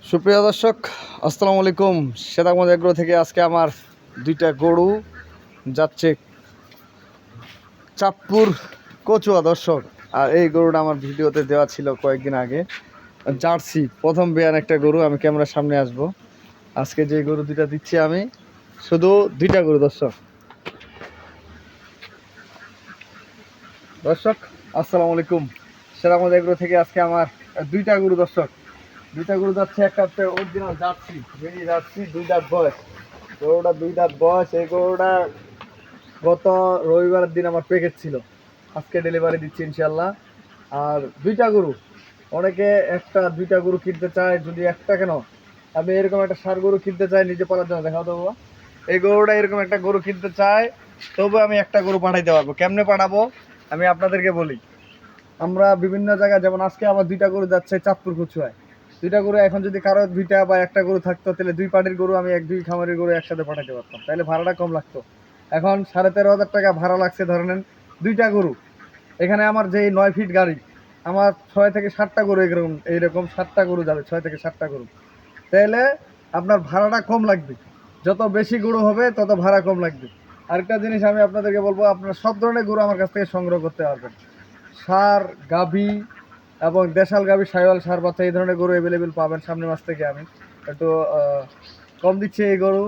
সুপ্রিয় দর্শক, আসসালামু আলাইকুম। সেতাগঞ্জ এগ্রো থেকে আজকে আমার দুইটা গরু যাচ্ছে চাঁদপুর কচুয়া দর্শক। আর এই গরুটা আমার ভিডিওতে দেওয়া ছিল কয়েকদিন আগে, জার্সি প্রথম বিয়ান একটা গরু। আমি ক্যামেরার সামনে আসব। আজকে যে গরু দুইটা দিচ্ছি আমি, শুধু দুইটা গরু দর্শক। দর্শক আসসালামু আলাইকুম। সেতাগঞ্জ এগ্রো থেকে আজকে আমার দুইটা গরু দর্শক, দুইটা গরু যাচ্ছে। একটা হচ্ছে অরিজিনাল জার্সি, বেরিয়ে জার্সি, 2 দাঁত বয়স। গরুটা 2 দাঁত বয়স। এই গরুটা গত রবিবারের দিন আমার প্যাকেজ ছিল, আজকে ডেলিভারি দিচ্ছি ইনশাল্লাহ। আর দুইটা গরু, অনেকে একটা দুইটা গরু কিনতে চায়, যদি একটা কেন, আমি এরকম একটা ষাঁড় গরু কিনতে চাই নিজে পালার জন্য। দেখাও তো বাবা, এই গরুটা এরকম একটা গরু কিনতে চায়, তবু আমি একটা গরু পাঠাইতে পারবো। কেমনে পাঠাবো আমি আপনাদেরকে বলি। আমরা বিভিন্ন জায়গায়, যেমন আজকে আমার দুইটা গরু যাচ্ছে চাঁদপুর কচুয়ায়। দুইটা গরু এখন যদি কারো দুইটা বা একটা গরু থাকতো, তাহলে দুই পার্টির গরু আমি দুই খামারের গরু একসাথে পাঠাতে পারতাম, তাহলে ভাড়াটা কম লাগতো। এখন 13,500 টাকা ভাড়া লাগছে ধরে নেন দুইটা গরু। এখানে আমার যে 9 ফিট গাড়ি, আমার 6 থেকে 7টা গরু এইরকম 7টা গরু যাবে, 6 থেকে 7টা গরু। তাহলে আপনার ভাড়াটা কম লাগবে। যত বেশি গরু হবে তত ভাড়া কম লাগবে। আরেকটা জিনিস আমি আপনাদেরকে বলবো, আপনারা সব ধরনের গরু আমার কাছ থেকে সংগ্রহ করতে পারবেন। ষাঁড়, গাভী এবং দেশাল গাভী, সাইওয়াল, ষাঁড় বাচ্চা, এই ধরনের গরু অ্যাভেলেবেল পাবেন। সামনের মাস থেকে আমি একটু কম দিচ্ছি এই গরু,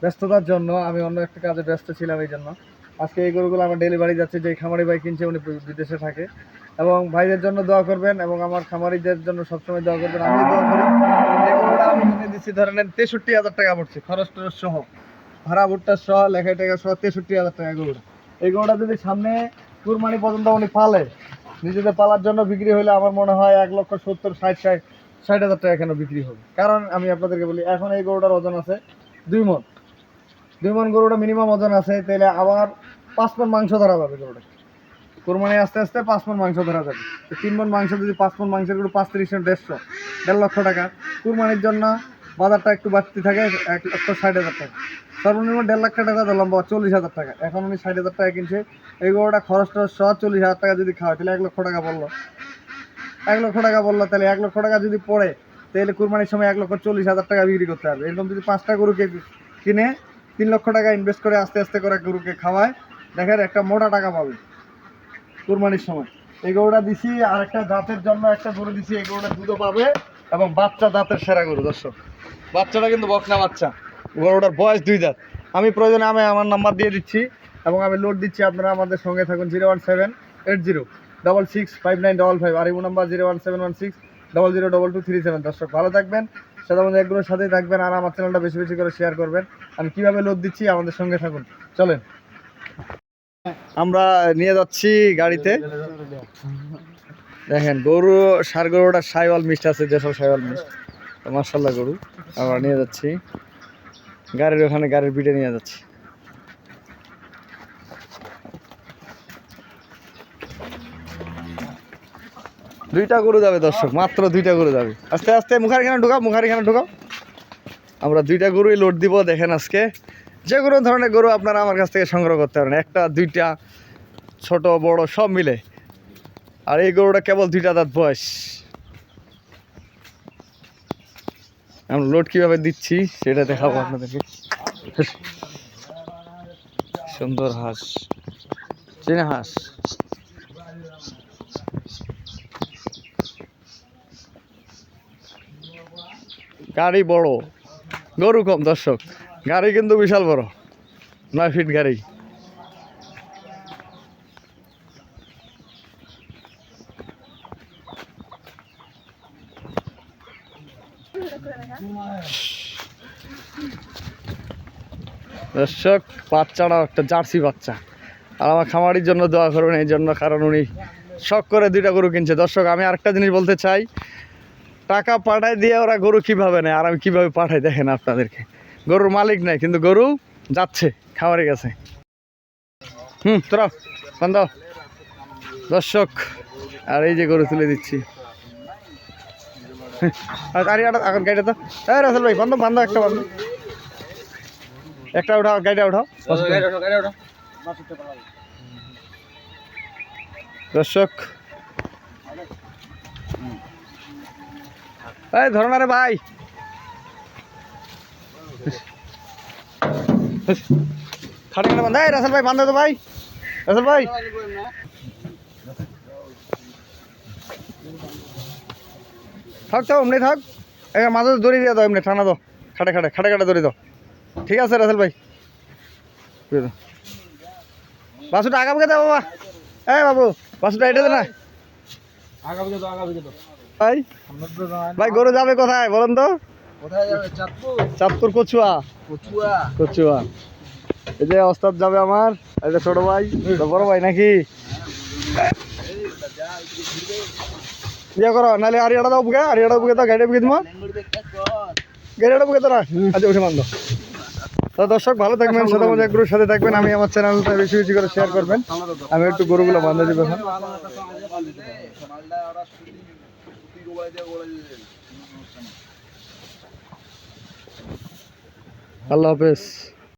ব্যস্ততার জন্য। আমি অন্য একটা কাজে ব্যস্ত ছিলাম, এই জন্য আজকে এই গরুগুলো আমার ডেলিভারি যাচ্ছে। যে খামারি ভাই কিনছে উনি বিদেশে থাকে। এবং ভাইদের জন্য দোয়া করবেন এবং আমার খামারিদের জন্য সবসময় দোয়া করবেন। আমি দোয়া করি। এই গরুটা আমি কিনে দিচ্ছি ধরে নেন 63,000 টাকা পড়ছে, খরচ টরচ সহ, ভাড়া ভুট্টা সহ, লেখাই টাকা সহ 63,000 টাকা গরুটা। এই গরুটা যদি সামনে কুরবানি পর্যন্ত উনি পালে, নিজেদের পালার জন্য বিক্রি হলে আমার মনে হয় 1,70,000 60,000 টাকা এখানে বিক্রি হবে। কারণ আমি আপনাদেরকে বলি, এখন এই গরুটার ওজন আছে 2 মণ। 2 মণ গরুটা মিনিমাম ওজন আছে, তাহলে আবার 5 মণ মাংস ধরা যাবে গরুটা। কোরবানি আস্তে আস্তে 5 মণ মাংস ধরা যাবে। 3 মণ মাংস, যদি 5 মণ মাংসের গরু 35 150, 1.5 লক্ষ টাকা। কুরবানির জন্য বাজারটা একটু বাড়তি থাকে, 1,60,000 টাকা। সর্বনিম্ন 1.5 লাখ টাকা লম্বা 40,000 টাকা। এখন উনি 60,000 টাকা কিনছে। এই গরুটা খরচ টরচ সহ 40,000 টাকা যদি খাওয়ায়, তাহলে 1 লক্ষ টাকা বললো। 1 লক্ষ টাকা বললো, তাহলে 1 লক্ষ টাকা যদি পড়ে, তাহলে কুরবানির সময় 1,40,000 টাকা বিক্রি করতে হবে। এরকম যদি 5টা গরুকে কিনে 3 লক্ষ টাকা ইনভেস্ট করে আস্তে আস্তে করে গরুকে খাওয়ায়, দেখেন একটা মোটা টাকা পাবে কুরবানির সময়। এই গরুটা দিছি। আর একটা দাঁতের জন্য একটা গরু দিছি, এই গরুটা দুধও পাবে এবং বাচ্চা দাঁতের সেরা গরু দর্শক। বাচ্চাটা কিন্তু বকনা বাচ্চা, গরুটার বয়স 2 দাঁত। আমি প্রয়োজনে আমার নাম্বার দিয়ে দিচ্ছি এবং আমি লোড দিচ্ছি। আপনারা আমাদের সঙ্গে থাকুন। 01780665955। আর এই নাম্বার 01716002237। দর্শক ভালো থাকবেন, সেটার একগুলোর সাথেই থাকবেন। আর আমার চ্যানেলটা বেশি বেশি করে শেয়ার করবেন। আমি কিভাবে লোড দিচ্ছি আমাদের সঙ্গে থাকুন, চলেন। আমরা নিয়ে যাচ্ছি গাড়িতে। দেখেন গরু, ষাঁড় গরুটা সাইওয়াল মিষ্ট আছে, যেসব সাইওয়াল মিষ্ট, মার্শাল্লাহ গরু আমরা নিয়ে যাচ্ছি গাড়ির ওখানে, গাড়ির পিঠে নিয়ে যাচ্ছি। দুইটা গরু যাবে দর্শক, মাত্র 2টা গরু যাবে। আস্তে আস্তে মুখারিখানে ঢুকাও। আমরা 2টা গরুই লোড দিব। দেখেন আজকে যে কোনো ধরনের গরু আপনারা আমার কাছ থেকে সংগ্রহ করতে পারেন, একটা দুইটা ছোট বড় সব মিলে। আর এই গরুটা কেবল 2টা দাঁত বয়স। আমরা লোড কিভাবে দিচ্ছি সেটা দেখাবো আপনাদেরকে। সুন্দর হাঁস, চীনা হাঁস। গাড়ি বড়, গরু কম দর্শক। গাড়ি কিন্তু বিশাল বড়, 9 ফিট গাড়ি। দর্শক বাচ্চাটা একটা জার্সি বাচ্চা। আর আমার খামারির জন্য দোয়া করবেন এই জন্য, কারণ উনি শখ করে 2টা গরু কিনছে। দর্শক আমি আরেকটা জিনিস বলতে চাই, টাকা পাঠায় দিয়ে ওরা গরু কিভাবে নেয় আর আমি কিভাবে পাঠাই দেখেন আপনাদেরকে। গরুর মালিক নাই, কিন্তু গরু যাচ্ছে খামারের কাছে। তোরা বান্ধ দর্শক। আর এই যে গরু তুলে দিচ্ছি। গাড়িটা তো রাসেল ভাই, বান্ধব একটা বান্ধব, একটা উঠাও, গাড়িটা উঠাও দর্শক। এই ধরো না রে ভাই। খাটে খাটে বান্ধা রাসেল ভাই বান্ধা তো ভাই রাসেল ভাই থাক থাক এমনি থাক মাঝে দড়ি দিয়ে দাও এমনি টানা দাও খাটে খাটে খাটে খাটে দড়ি দাও ঠিক আছে রাসেল ভাই বাসুটা আগা বুকে দাও বাবা বাবু বাসুটা এটা দে না ভাই ভাই গরু যাবে কোথায় বলেন তো চাঁদপুর কচুয়া কচুয়া এই যে ওস্তাদ যাবে আমার এই যে ছোট ভাই বড় ভাই নাকি ইয়ে করো নাহলে আরিয়াটা দাও বুকে দাও গাড়ি বুকে তোমার গাড়িটা বুকে তোরা আচ্ছা উঠে মান দাও তো দর্শক ভালো থাকবেন সাথে মধ্যে গরুর সাথে থাকবেন আমি আমার চ্যানেলটা বেশি বেশি করে শেয়ার করবেন আমি একটু গরুগুলো বান্ধা দিব এখন আল্লাহ হাফেজ।